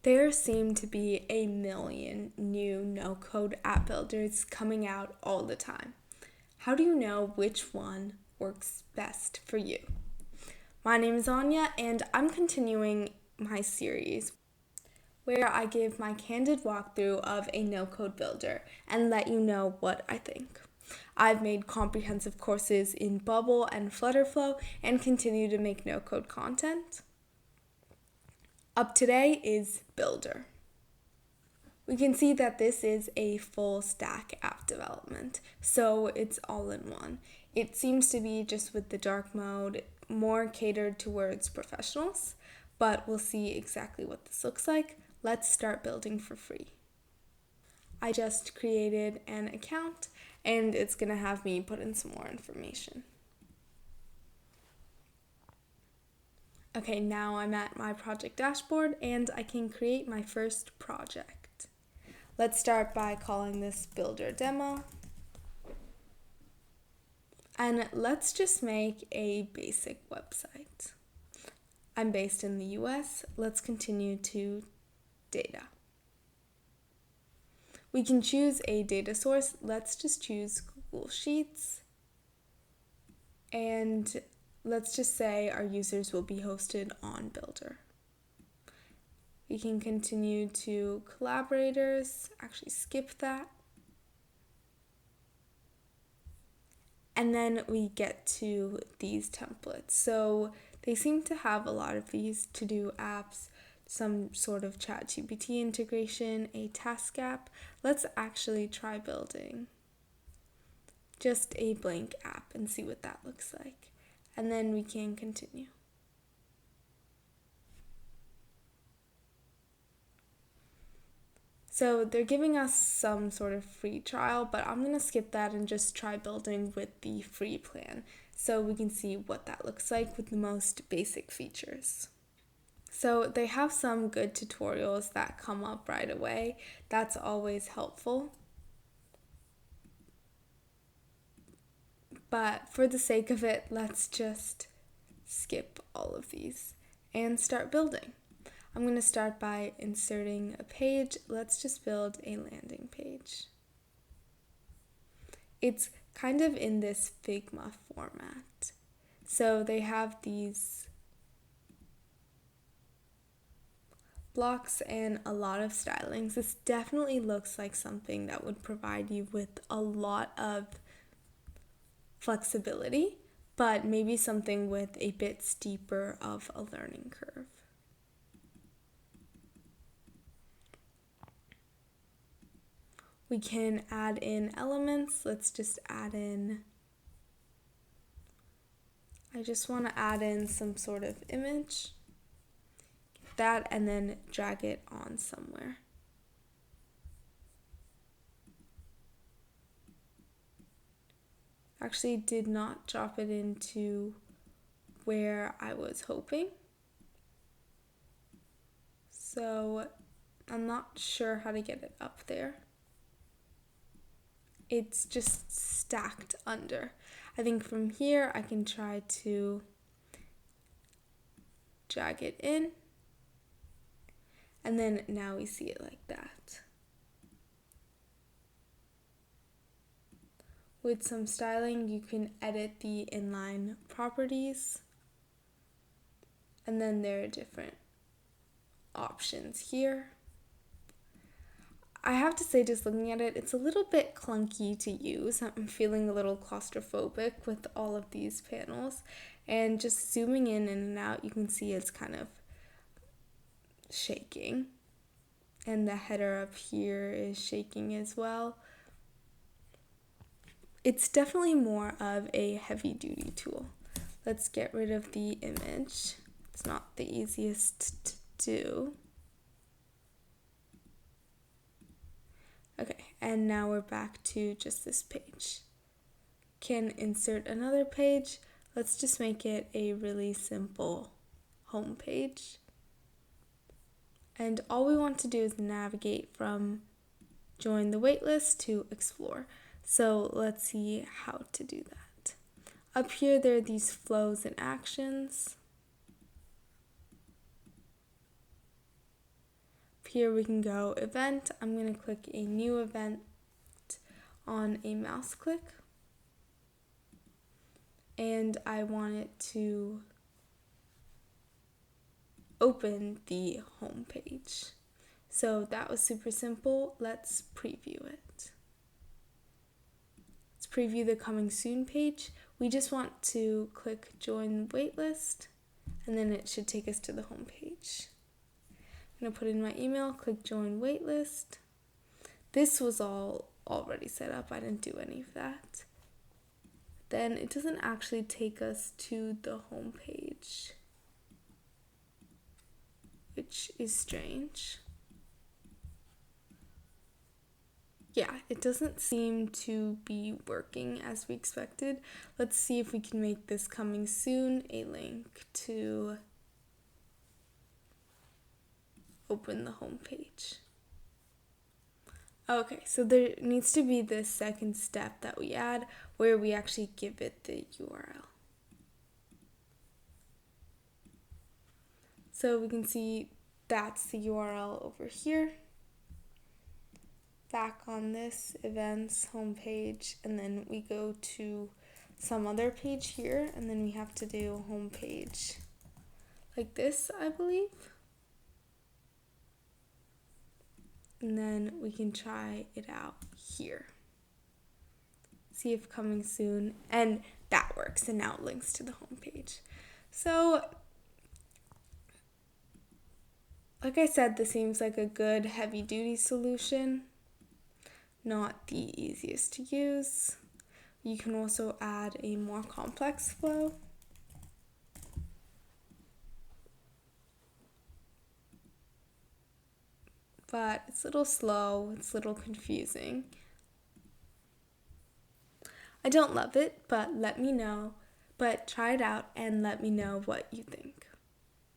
There seem to be a million new no-code app builders coming out all the time. How do you know which one works best for you? My name is Anya, and I'm continuing my series where I give my candid walkthrough of a no-code builder and let you know what I think. I've made comprehensive courses in Bubble and Flutterflow and continue to make no-code content. Up today is BILDR. We can see that this is a full stack app development, so it's all in one. It seems to be, just with the dark mode, more catered towards professionals, but we'll see exactly what this looks like. Let's start building for free. I just created an account and it's going to have me put in some more information. Okay, now I'm at my project dashboard and I can create my first project. Let's start by calling this BILDR demo. And let's just make a basic website. I'm based in the US. Let's continue to data. We can choose a data source. Let's just choose Google Sheets. And let's just say our users will be hosted on BILDR. We can continue to collaborators, actually skip that. And then we get to these templates. So they seem to have a lot of these to-do apps, some sort of ChatGPT integration, a task app. Let's actually try building just a blank app and see what that looks like. And then we can continue. So they're giving us some sort of free trial, but I'm going to skip that and just try building with the free plan so we can see what that looks like with the most basic features. So they have some good tutorials that come up right away. That's always helpful. But for the sake of it, let's just skip all of these and start building. I'm going to start by inserting a page. Let's just build a landing page. It's kind of in this Figma format. So they have these blocks and a lot of stylings. This definitely looks like something that would provide you with a lot of flexibility, but maybe something with a bit steeper of a learning curve. We can add in elements. Let's just add in, I just want to add in some sort of image, that, and then drag it on somewhere. Actually did not drop it into where I was hoping. So I'm not sure how to get it up there. It's just stacked under. I think from here I can try to drag it in, and then now we see it like that. With some styling, you can edit the inline properties, and then there are different options here. I have to say, just looking at it, it's a little bit clunky to use. I'm feeling a little claustrophobic with all of these panels, and just zooming in and out, you can see it's kind of shaking, and the header up here is shaking as well. It's definitely more of a heavy-duty tool. Let's get rid of the image. It's not the easiest to do. Okay, and now we're back to just this page. Can insert another page. Let's just make it a really simple home page. And all we want to do is navigate from join the waitlist to explore. So let's see how to do that. Up here, there are these flows and actions. here we can go event. I'm going to click a new event on a mouse click. And I want it to open the home page. So that was super simple. Let's preview it. Let's preview the coming soon page. We just want to click join waitlist, and then it should take us to the home page. I'm going to put in my email, click join waitlist. This was all already set up. I didn't do any of that. Then it doesn't actually take us to the home page, which is strange. Yeah, it doesn't seem to be working as we expected. Let's see if we can make this coming soon a link to open the home page. Okay, so there needs to be this second step that we add where we actually give it the URL. So we can see that's the URL over here. Back on this events homepage, and then we go to some other page here, and then we have to do homepage like this, I believe. And then we can try it out here. See if coming soon, and that works, and now it links to the homepage. So, like I said, this seems like a good heavy-duty solution. Not the easiest to use. You can also add a more complex flow. But it's a little slow, it's a little confusing. I don't love it, but let me know. But try it out and let me know what you think.